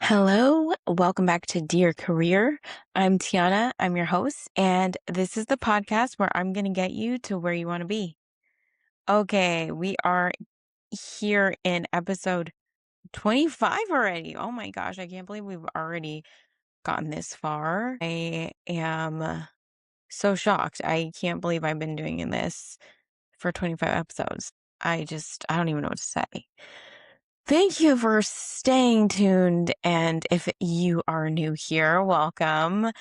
Hello, welcome back to Dear Career. I'm Tiana, I'm your host, and this is the podcast where I'm going to get you to where you want to be. Okay, we are here in episode 25 already. Oh my gosh, I can't believe we've already gotten this far. I am so shocked. I can't believe I've been doing this for 25 episodes. I don't even know what to say. Thank you for staying tuned. And if you are new here, welcome.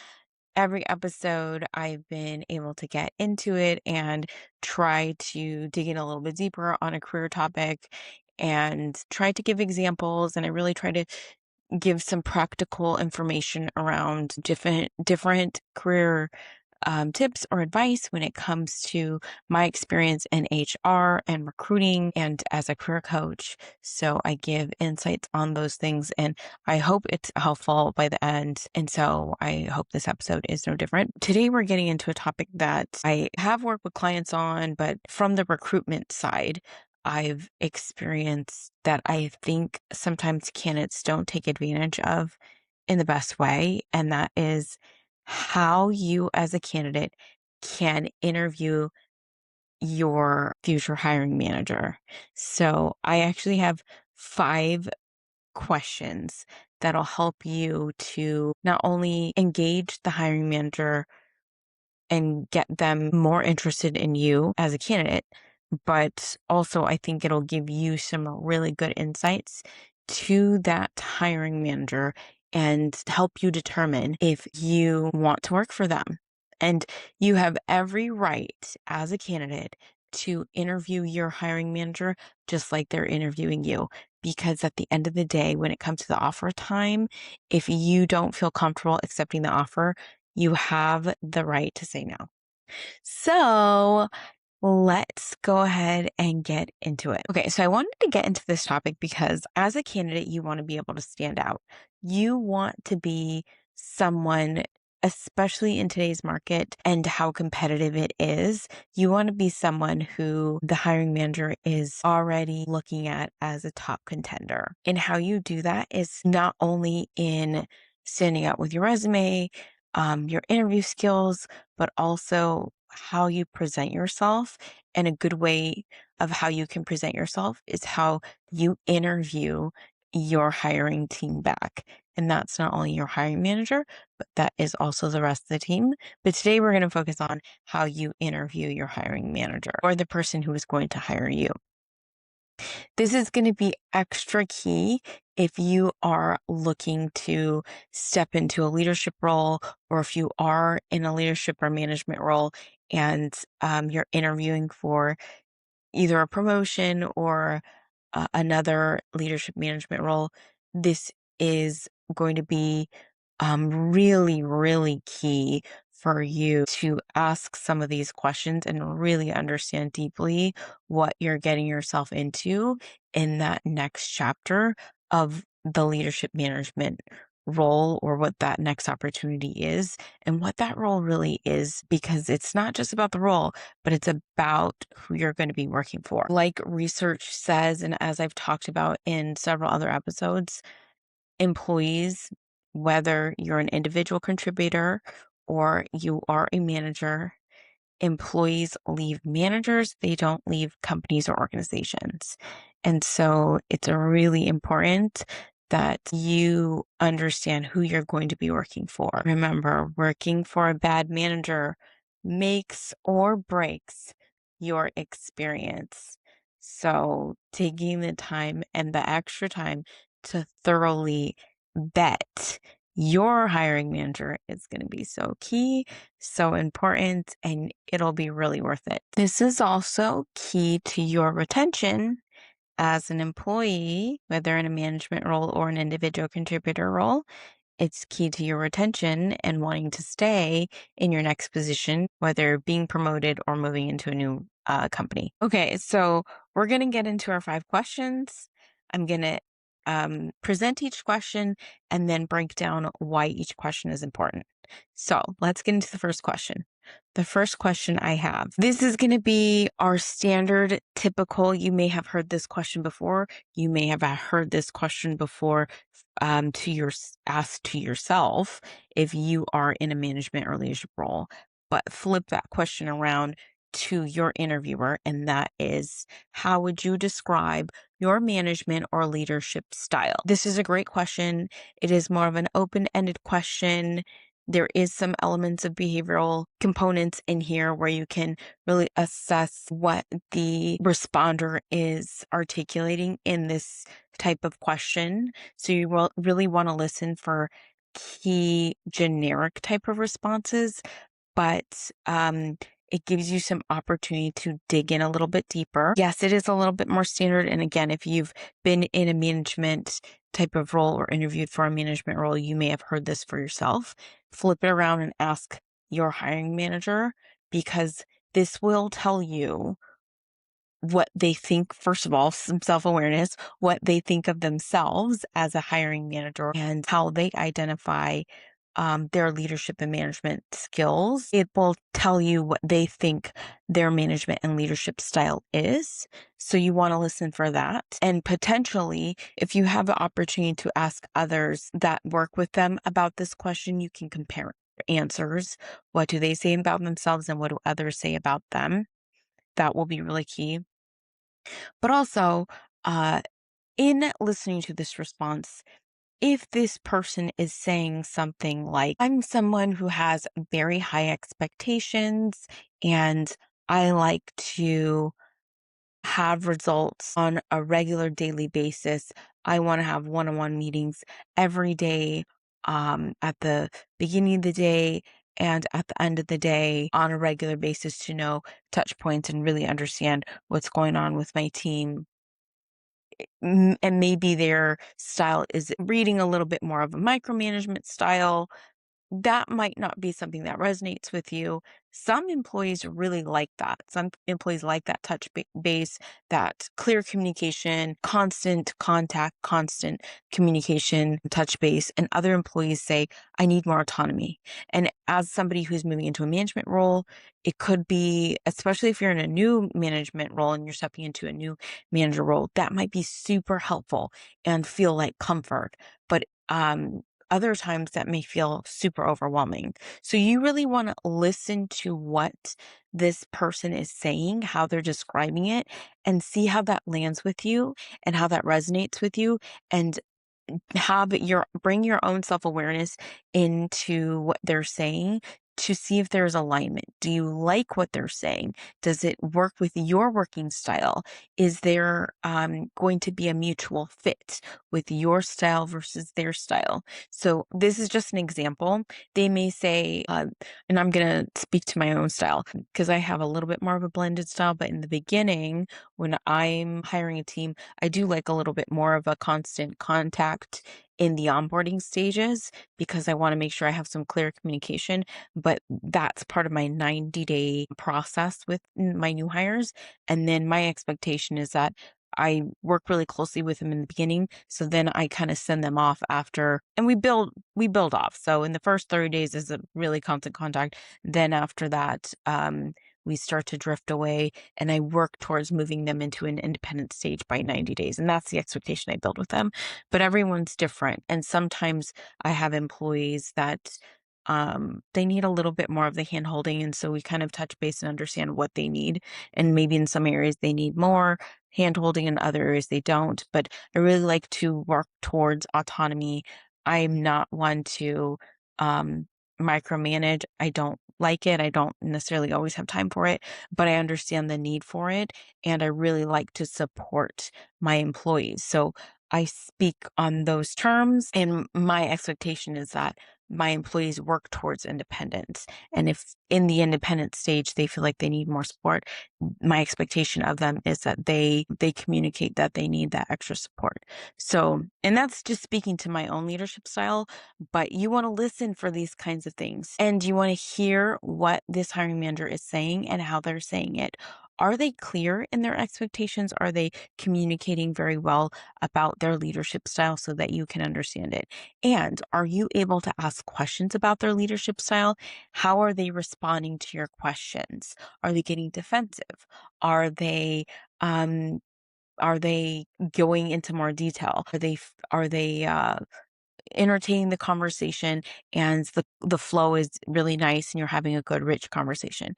Every episode, I've been able to get into it and try to dig in a little bit deeper on a career topic and try to give examples. And I really try to give some practical information around different career tips or advice when it comes to my experience in HR and recruiting and as a career coach. So I give insights on those things and I hope it's helpful by the end. And so I hope this episode is no different. Today, we're getting into a topic that I have worked with clients on, but from the recruitment side, I've experienced that I think sometimes candidates don't take advantage of in the best way. And that is how you as a candidate can interview your future hiring manager. So I actually have 5 questions that'll help you to not only engage the hiring manager and get them more interested in you as a candidate, but also I think it'll give you some really good insights to that hiring manager and help you determine if you want to work for them. And you have every right as a candidate to interview your hiring manager just like they're interviewing you. Because at the end of the day, when it comes to the offer time, if you don't feel comfortable accepting the offer, you have the right to say no. So let's go ahead and get into it. Okay, so I wanted to get into this topic because as a candidate, you want to be able to stand out. You want to be someone, especially in today's market and how competitive it is, you want to be someone who the hiring manager is already looking at as a top contender. And how you do that is not only in standing out with your resume, your interview skills, but also how you present yourself. And a good way of how you can present yourself is how you interview your hiring team back. And that's not only your hiring manager, but that is also the rest of the team. But today we're going to focus on how you interview your hiring manager or the person who is going to hire you. This is going to be extra key if you are looking to step into a leadership role, or if you are in a leadership or management role and you're interviewing for either a promotion or another leadership management role. This is going to be really, really key for you to ask some of these questions and really understand deeply what you're getting yourself into in that next chapter of the leadership management role, or what that next opportunity is and what that role really is, because it's not just about the role, but it's about who you're going to be working for. Like research says, and as I've talked about in several other episodes, employees, whether you're an individual contributor or you are a manager, employees leave managers, they don't leave companies or organizations. And so it's really important that you understand who you're going to be working for. Remember, working for a bad manager makes or breaks your experience. So taking the time and the extra time to thoroughly vet your hiring manager is going to be so key, so important, and it'll be really worth it. This is also key to your retention as an employee, whether in a management role or an individual contributor role. It's key to your retention and wanting to stay in your next position, whether being promoted or moving into a new company. Okay, so we're going to get into our 5 questions. I'm going to present each question and then break down why each question is important. So let's get into the first question. The first question I have, this is going to be our standard typical. You may have heard this question before. You may have heard this question before asked to yourself if you are in a management or leadership role. But flip that question around to your interviewer, and that is, how would you describe your management or leadership style? This is a great question. It is more of an open-ended question. There is some elements of behavioral components in here where you can really assess what the responder is articulating in this type of question. So you will really want to listen for key generic type of responses, but it gives you some opportunity to dig in a little bit deeper. Yes, it is a little bit more standard. And again, if you've been in a management type of role or interviewed for a management role, you may have heard this for yourself. Flip it around and ask your hiring manager, because this will tell you what they think, first of all, some self-awareness, what they think of themselves as a hiring manager, and how they identify their leadership and management skills. It will tell you what they think their management and leadership style is. So you want to listen for that. And potentially, if you have the opportunity to ask others that work with them about this question, you can compare answers. What do they say about themselves and what do others say about them? That will be really key. But also, uh, in listening to this response, if this person is saying something like, I'm someone who has very high expectations and I like to have results on a regular daily basis. I want to have one-on-one meetings every day, at the beginning of the day and at the end of the day on a regular basis to know touch points and really understand what's going on with my team. And maybe their style is reading a little bit more of a micromanagement style. That might not be something that resonates with you. Some employees really like that. Some employees like that base, that clear communication, constant contact, constant communication, touch base. And other employees say, I need more autonomy. And as somebody who's moving into a management role, it could be, especially if you're in a new management role and you're stepping into a new manager role, that might be super helpful and feel like comfort. But other times that may feel super overwhelming. So you really want to listen to what this person is saying, how they're describing it, and see how that lands with you and how that resonates with you, and bring your own self-awareness into what they're saying to see if there's alignment. Do you like what they're saying? Does it work with your working style? Is there going to be a mutual fit with your style versus their style? So this is just an example. They may say, and I'm going to speak to my own style because I have a little bit more of a blended style, but in the beginning, when I'm hiring a team, I do like a little bit more of a constant contact in the onboarding stages because I want to make sure I have some clear communication. But that's part of my 90-day process with my new hires. And then my expectation is that I work really closely with them in the beginning. So then I kind of send them off after, and we build off. So in the first 30 days is a really constant contact. Then after that, we start to drift away, and I work towards moving them into an independent stage by 90 days. And that's the expectation I build with them. But everyone's different. And sometimes I have employees that they need a little bit more of the hand holding. And so we kind of touch base and understand what they need. And maybe in some areas they need more hand holding, in other areas they don't. But I really like to work towards autonomy. I'm not one to micromanage. I don't like it. I don't necessarily always have time for it, but I understand the need for it. And I really like to support my employees. So I speak on those terms, and my expectation is that my employees work towards independence. And if in the independent stage they feel like they need more support, my expectation of them is that they communicate that they need that extra support. So, and that's just speaking to my own leadership style, but you want to listen for these kinds of things, and you want to hear what this hiring manager is saying and how they're saying it. Are they clear in their expectations? Are they communicating very well about their leadership style so that you can understand it? And are you able to ask questions about their leadership style? How are they responding to your questions? Are they getting defensive? Are they um are they going into more detail? Are they entertaining the conversation and the flow is really nice and you're having a good rich conversation?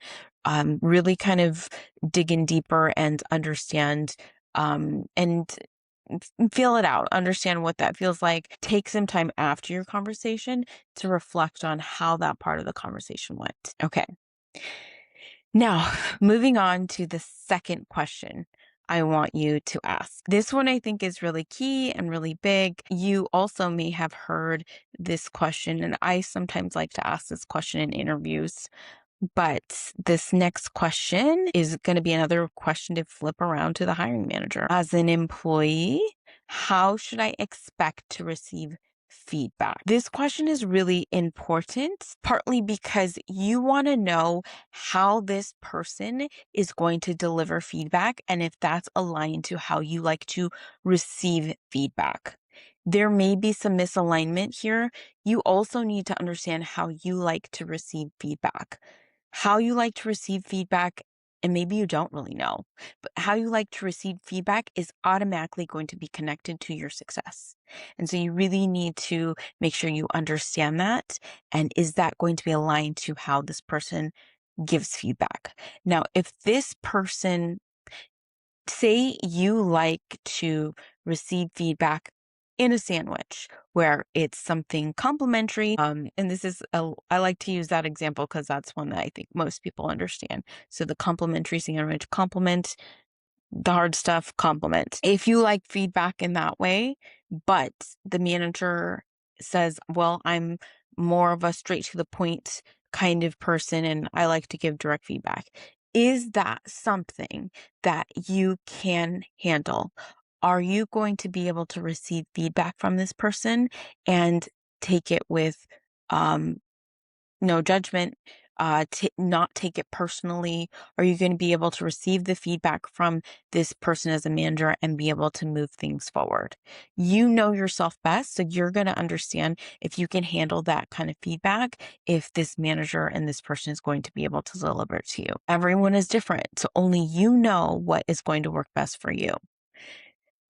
Really kind of dig in deeper and understand and feel it out, understand what that feels like. Take some time after your conversation to reflect on how that part of the conversation went. Okay. Now, moving on to the second question I want you to ask. This one I think is really key and really big. You also may have heard this question, and I sometimes like to ask this question in interviews. But this next question is going to be another question to flip around to the hiring manager. As an employee, how should I expect to receive feedback? This question is really important, partly because you want to know how this person is going to deliver feedback and if that's aligned to how you like to receive feedback. There may be some misalignment here. You also need to understand how you like to receive feedback. How you like to receive feedback, and maybe you don't really know, but how you like to receive feedback is automatically going to be connected to your success. And so you really need to make sure you understand that. And is that going to be aligned to how this person gives feedback? Now, if this person, say you like to receive feedback in a sandwich where it's something complimentary. And I like to use that example because that's one that I think most people understand. So the complimentary sandwich, compliment, the hard stuff, compliment. If you like feedback in that way, but the manager says, well, I'm more of a straight to the point kind of person and I like to give direct feedback. Is that something that you can handle? Are you going to be able to receive feedback from this person and take it with um, no judgment, not take it personally? Are you going to be able to receive the feedback from this person as a manager and be able to move things forward? You know yourself best, so you're going to understand if you can handle that kind of feedback, if this manager and this person is going to be able to deliver it to you. Everyone is different, so only you know what is going to work best for you.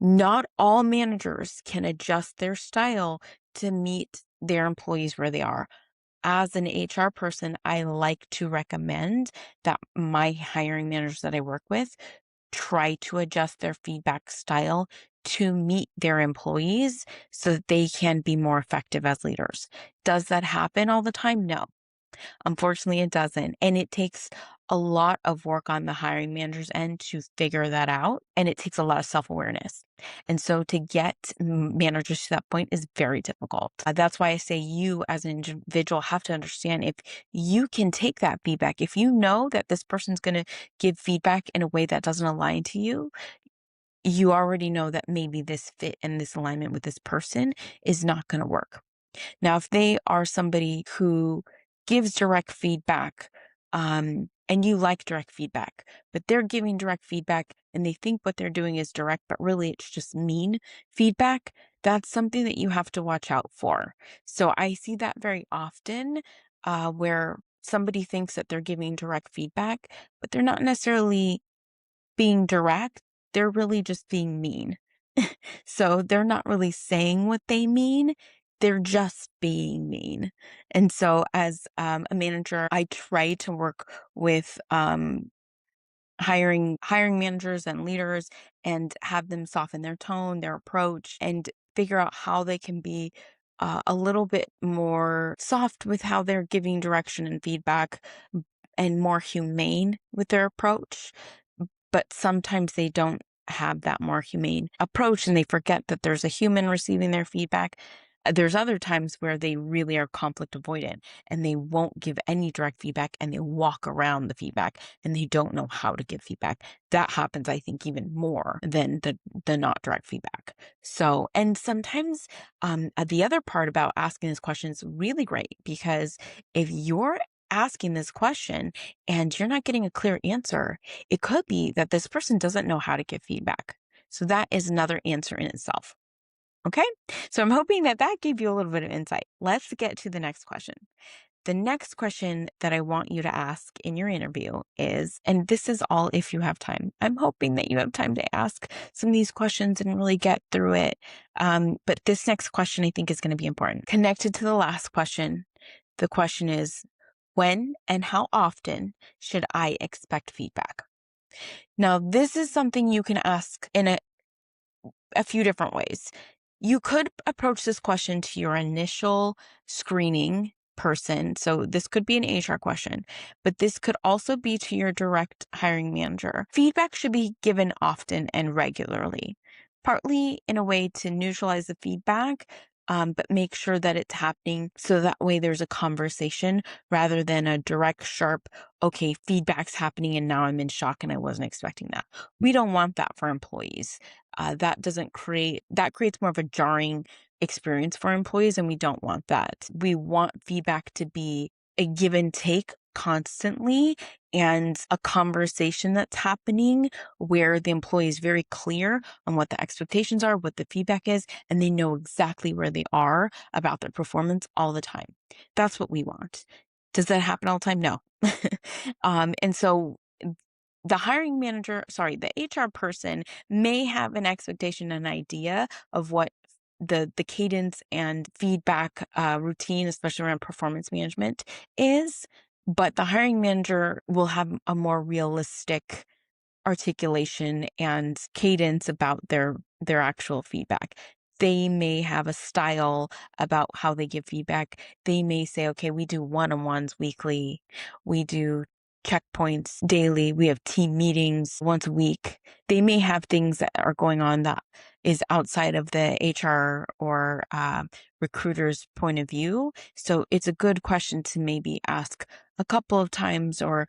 Not all managers can adjust their style to meet their employees where they are. As an HR person, I like to recommend that my hiring managers that I work with try to adjust their feedback style to meet their employees so that they can be more effective as leaders. Does that happen all the time? No. Unfortunately, it doesn't. And it takes a lot of work on the hiring manager's end to figure that out. And it takes a lot of self awareness. And so to get managers to that point is very difficult. That's why I say you as an individual have to understand if you can take that feedback. If you know that this person's going to give feedback in a way that doesn't align to you, you already know that maybe this fit and this alignment with this person is not going to work. Now, if they are somebody who gives direct feedback, and you like direct feedback, but they're giving direct feedback and they think what they're doing is direct, but really it's just mean feedback, that's something that you have to watch out for. So I see that very often, where somebody thinks that they're giving direct feedback, but they're not necessarily being direct. They're really just being mean. So they're not really saying what they mean. They're just being mean. And so as a manager, I try to work with hiring managers and leaders and have them soften their tone, their approach, and figure out how they can be a little bit more soft with how they're giving direction and feedback and more humane with their approach. But sometimes they don't have that more humane approach and they forget that there's a human receiving their feedback. There's other times where they really are conflict avoidant and they won't give any direct feedback and they walk around the feedback and they don't know how to give feedback. That happens, I think, even more than the not direct feedback. So, and sometimes the other part about asking this question is really great because if you're asking this question and you're not getting a clear answer, it could be that this person doesn't know how to give feedback. So that is another answer in itself. Okay. So I'm hoping that that gave you a little bit of insight. Let's get to the next question. The next question that I want you to ask in your interview is, and this is all if you have time. I'm hoping that you have time to ask some of these questions and really get through it. But this next question I think is going to be important. Connected to the last question, the question is, when and how often should I expect feedback? Now, this is something you can ask in a few different ways. You could approach this question to your initial screening person. So this could be an HR question, but this could also be to your direct hiring manager. Feedback should be given often and regularly, partly in a way to neutralize the feedback, but make sure that it's happening so that way there's a conversation rather than a direct, sharp, okay, feedback's happening and now I'm in shock and I wasn't expecting that. We don't want that for employees. That creates more of a jarring experience for employees, and we don't want that. We want feedback to be a give and take constantly and a conversation that's happening where the employee is very clear on what the expectations are, what the feedback is, and they know exactly where they are about their performance all the time. That's what we want. Does that happen all the time? No. And so the HR person may have an expectation, an idea of what the cadence and feedback routine, especially around performance management, is, but the hiring manager will have a more realistic articulation and cadence about their actual feedback. They may have a style about how they give feedback. They may say, okay, we do one-on-ones weekly. We do checkpoints daily. We have team meetings once a week. They may have things that are going on that is outside of the HR or recruiter's point of view. So it's a good question to maybe ask a couple of times or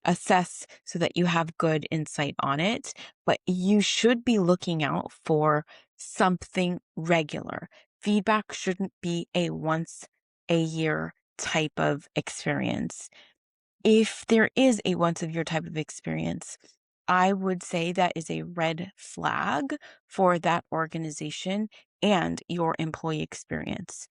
assess so that you have good insight on it. But you should be looking out for something regular. Feedback shouldn't be a once a year type of experience. If there is a once a year type of experience, I would say that is a red flag for that organization and your employee experience.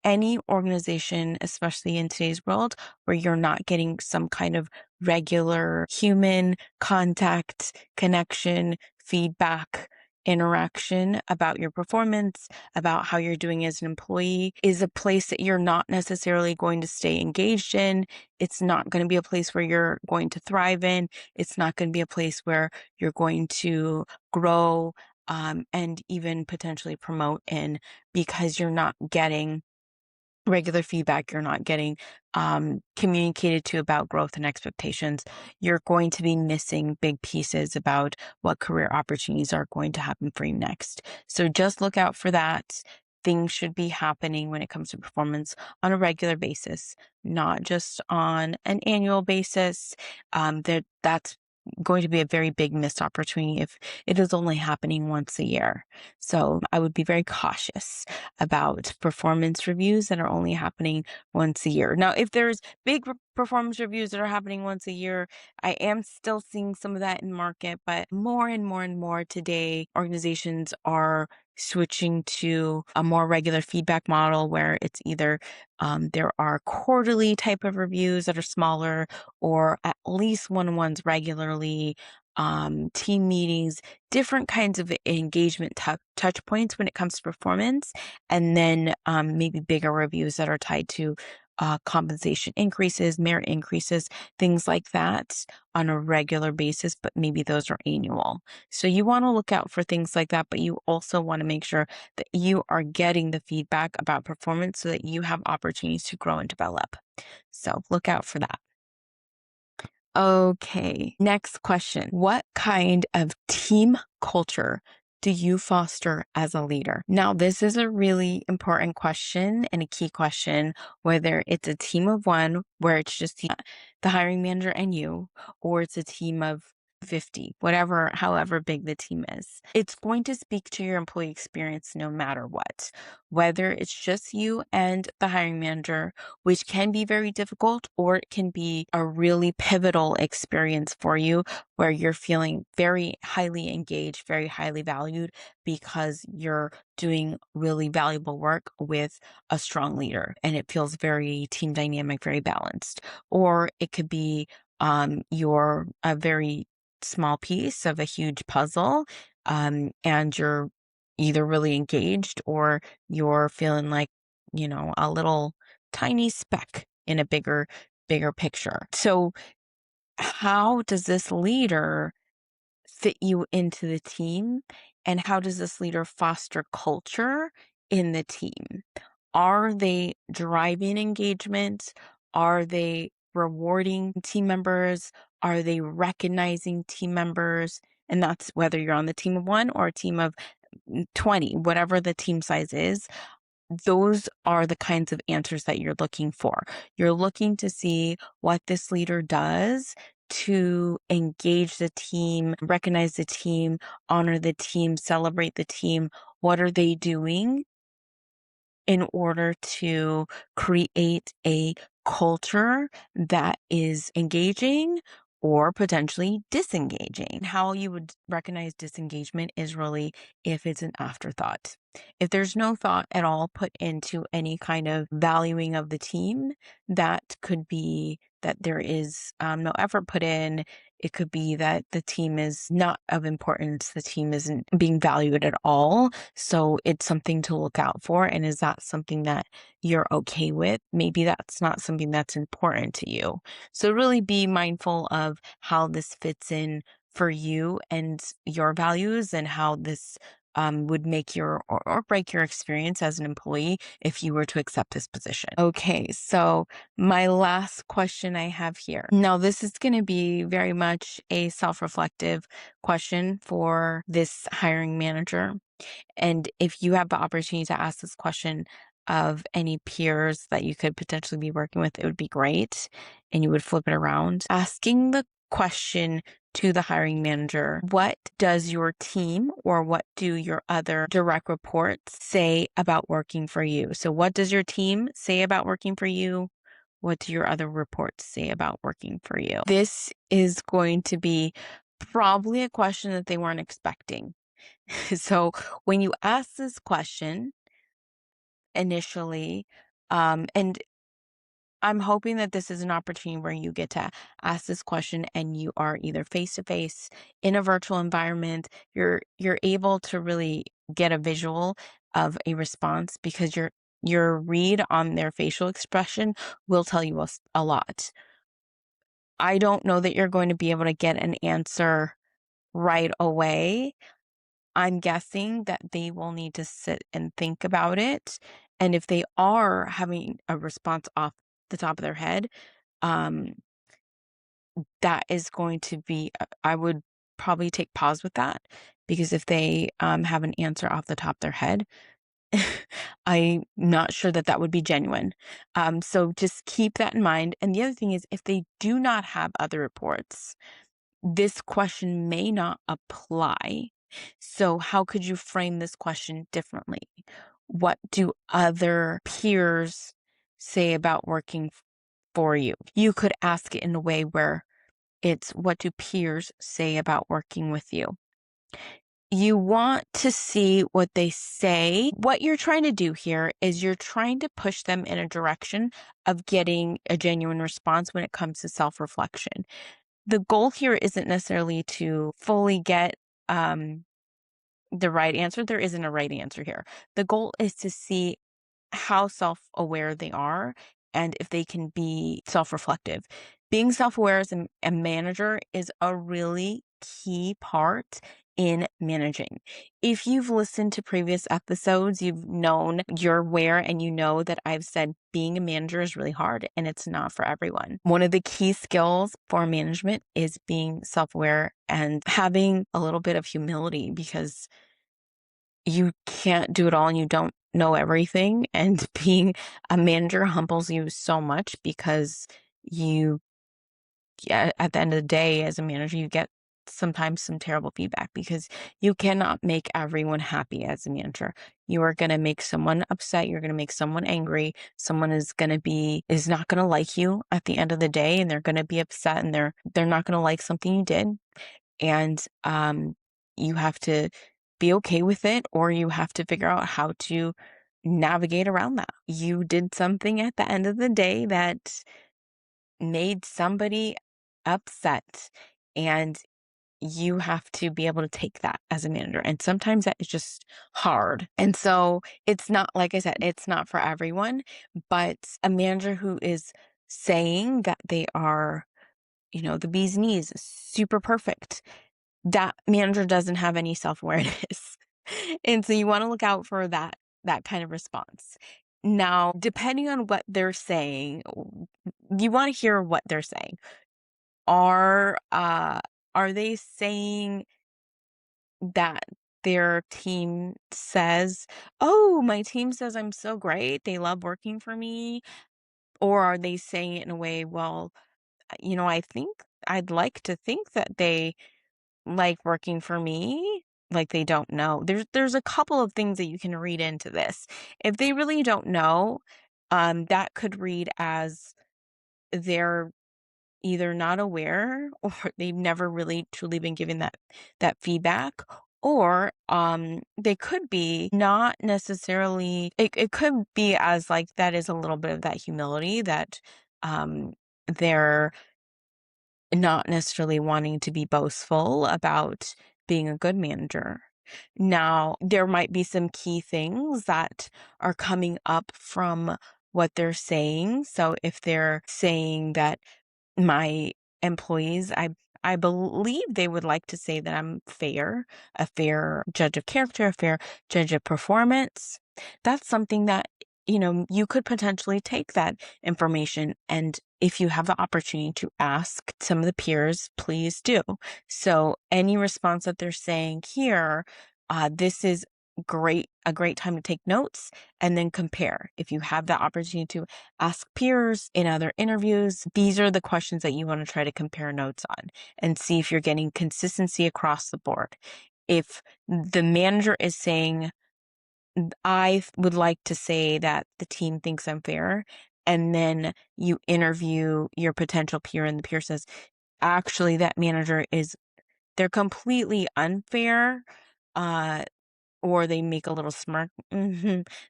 Any organization, especially in today's world, where you're not getting some kind of regular human contact, connection, feedback, interaction about your performance, about how you're doing as an employee, is a place that you're not necessarily going to stay engaged in. It's not going to be a place where you're going to thrive in. It's not going to be a place where you're going to grow and even potentially promote in, because you're not getting regular feedback, you're not getting communicated to about growth and expectations. You're going to be missing big pieces about what career opportunities are going to happen for you next. So just look out for that. Things should be happening when it comes to performance on a regular basis, not just on an annual basis. That's going to be a very big missed opportunity if it is only happening once a year. So I would be very cautious about performance reviews that are only happening once a year. Now, if there's big performance reviews that are happening once a year, I am still seeing some of that in market, but more and more and more today, organizations are switching to a more regular feedback model where it's either there are quarterly type of reviews that are smaller or at least one-on-ones regularly, team meetings, different kinds of engagement touch points when it comes to performance, and then maybe bigger reviews that are tied to compensation increases, merit increases, things like that on a regular basis, but maybe those are annual. So you want to look out for things like that, but you also want to make sure that you are getting the feedback about performance so that you have opportunities to grow and develop. So look out for that. Okay, next question. What kind of team culture do you foster as a leader? Now, this is a really important question and a key question, whether it's a team of one where it's just the hiring manager and you, or it's a team of 50, whatever, however big the team is. It's going to speak to your employee experience no matter what, whether it's just you and the hiring manager, which can be very difficult, or it can be a really pivotal experience for you where you're feeling very highly engaged, very highly valued because you're doing really valuable work with a strong leader and it feels very team dynamic, very balanced. Or it could be you're a very small piece of a huge puzzle, and you're either really engaged or you're feeling like, a little tiny speck in a bigger picture. So how does this leader fit you into the team? And how does this leader foster culture in the team? Are they driving engagement? Are they rewarding team members? Are they recognizing team members? And that's whether you're on the team of one or a team of 20, whatever the team size is. Those are the kinds of answers that you're looking for. You're looking to see what this leader does to engage the team, recognize the team, honor the team, celebrate the team. What are they doing in order to create a culture that is engaging or potentially disengaging? How you would recognize disengagement is really if it's an afterthought. If there's no thought at all put into any kind of valuing of the team, that could be that there is no effort put in. It could be that the team is not of importance. The team isn't being valued at all. So it's something to look out for. And is that something that you're okay with? Maybe that's not something that's important to you. So really be mindful of how this fits in for you and your values and how this would make or break your experience as an employee if you were to accept this position. Okay, so my last question I have here. Now, this is going to be very much a self-reflective question for this hiring manager. And if you have the opportunity to ask this question of any peers that you could potentially be working with, it would be great. And you would flip it around. Asking the question to the hiring manager, what does your team or what do your other direct reports say about working for you? So what does your team say about working for you? What do your other reports say about working for you? This is going to be probably a question that they weren't expecting. So when you ask this question initially, and I'm hoping that this is an opportunity where you get to ask this question and you are either face to face in a virtual environment, you're able to really get a visual of a response because your read on their facial expression will tell you a lot. I don't know that you're going to be able to get an answer right away. I'm guessing that they will need to sit and think about it. And if they are having a response off the top of their head, um, that is going to be, I would probably take pause with that because if they have an answer off the top of their head, I'm not sure that that would be genuine. So just keep that in mind. And the other thing is, if they do not have other reports, this question may not apply. So how could you frame this question differently? What do other peers say about working for you? You could ask it in a way where it's what do peers say about working with you? You want to see what they say. What you're trying to do here is you're trying to push them in a direction of getting a genuine response when it comes to self-reflection. The goal here isn't necessarily to fully get the right answer. There isn't a right answer here. The goal is to see how self-aware they are and if they can be self-reflective. Being self-aware as a manager is a really key part in managing. If you've listened to previous episodes, you've known you're aware and you know that I've said being a manager is really hard and it's not for everyone. One of the key skills for management is being self-aware and having a little bit of humility because you can't do it all and you don't know everything. And being a manager humbles you so much because at the end of the day, as a manager, you get sometimes some terrible feedback, because you cannot make everyone happy as a manager. You are going to make someone upset. You're going to make someone angry. Someone is not going to like you at the end of the day, and they're going to be upset, and they're not going to like something you did. And you have to be okay with it, or you have to figure out how to navigate around that. You did something at the end of the day that made somebody upset, and you have to be able to take that as a manager. And sometimes that is just hard. And so it's not, like I said, it's not for everyone, but a manager who is saying that they are, the bee's knees, super perfect, that manager doesn't have any self-awareness. And so you want to look out for that kind of response. Now, depending on what they're saying, you want to hear what they're saying. Are they saying that their team says, "Oh, my team says I'm so great. They love working for me." Or are they saying it in a way, "Well, I think I'd like to think that they like working for me." Like they don't know. There's a couple of things that you can read into this. If they really don't know, that could read as they're either not aware, or they've never really truly been given that feedback, or they could be not necessarily, it could be as like that is a little bit of that humility, that they're not necessarily wanting to be boastful about being a good manager. Now, there might be some key things that are coming up from what they're saying. So if they're saying that my employees, I believe they would like to say that I'm fair, a fair judge of character, a fair judge of performance. That's something that, you could potentially take that information, and if you have the opportunity to ask some of the peers, please do. So any response that they're saying here, this is a great time to take notes and then compare. If you have the opportunity to ask peers in other interviews, these are the questions that you want to try to compare notes on and see if you're getting consistency across the board. If the manager is saying, "I would like to say that the team thinks I'm fair," and then you interview your potential peer and the peer says, "Actually, that manager they're completely unfair," uh, or they make a little smirk,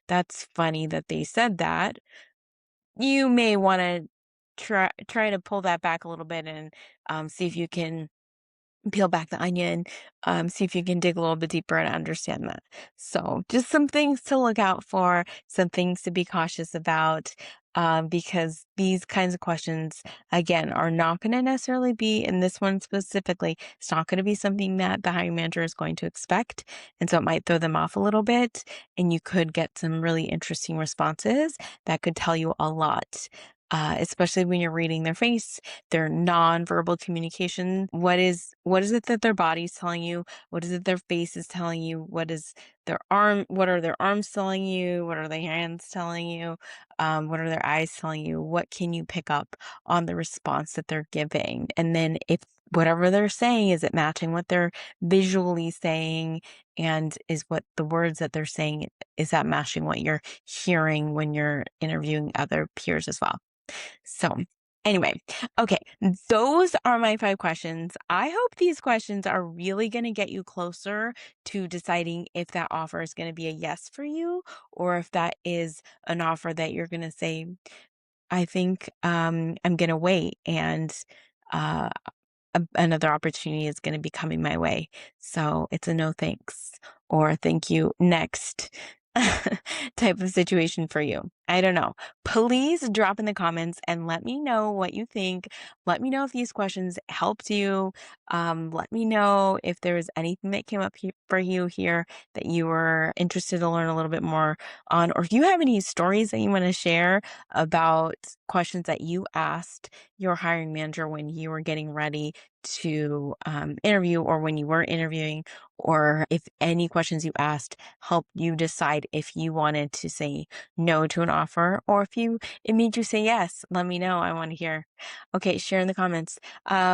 "That's funny that they said that." You may want to try to pull that back a little bit, and see if you can peel back the onion, see if you can dig a little bit deeper and understand that. So just some things to look out for, some things to be cautious about, because these kinds of questions, again, are not going to necessarily be, in this one specifically, it's not going to be something that the hiring manager is going to expect. And so it might throw them off a little bit, and you could get some really interesting responses that could tell you a lot. Especially when you're reading their face, their nonverbal communication. What is it that their body's telling you? What is it their face is telling you? What are their arms telling you? What are their hands telling you? What are their eyes telling you? What can you pick up on the response that they're giving? And then if whatever they're saying, is it matching what they're visually saying? And is what the words that they're saying, is that matching what you're hearing when you're interviewing other peers as well? So anyway, okay, those are my 5 questions. I hope these questions are really going to get you closer to deciding if that offer is going to be a yes for you, or if that is an offer that you're going to say, "I think I'm going to wait, and uh, another opportunity is going to be coming my way. So it's a no thanks, or thank you next," type of situation for you. I don't know. Please drop in the comments and let me know what you think. Let me know if these questions helped you. Let me know if there was anything that came up for you here that you were interested to learn a little bit more on, or if you have any stories that you want to share about questions that you asked your hiring manager when you were getting ready to interview, or when you were interviewing, or if any questions you asked helped you decide if you wanted to say no to an offer, or if it made you say yes, let me know. I want to hear. Okay, share in the comments.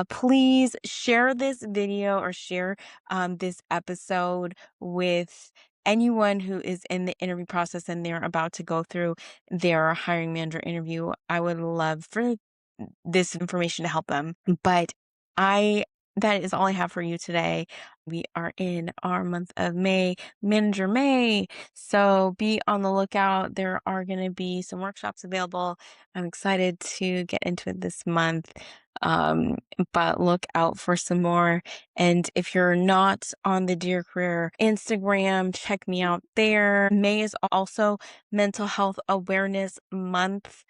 Please share this video or share this episode with anyone who is in the interview process and they're about to go through their hiring manager interview. I would love for this information to help them. But that is all I have for you today. We are in our month of May, Manager May. So be on the lookout. There are going to be some workshops available. I'm excited to get into it this month. But look out for some more. And if you're not on the Dear Career Instagram, check me out there. May is also Mental Health Awareness Month.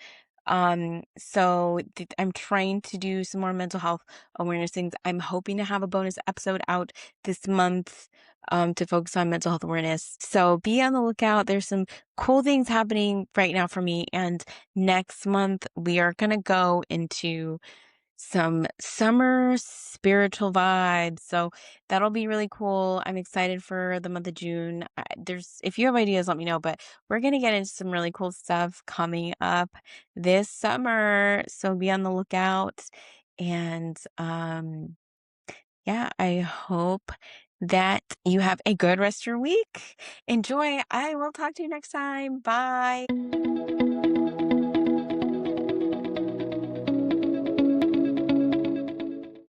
So I'm trying to do some more mental health awareness things. I'm hoping to have a bonus episode out this month, to focus on mental health awareness. So be on the lookout. There's some cool things happening right now for me. And next month we are going to go into some summer spiritual vibes. So that'll be really cool. I'm excited for the month of June. If you have ideas, let me know, but we're going to get into some really cool stuff coming up this summer. So be on the lookout. And, yeah, I hope that you have a good rest of your week. Enjoy. I will talk to you next time. Bye.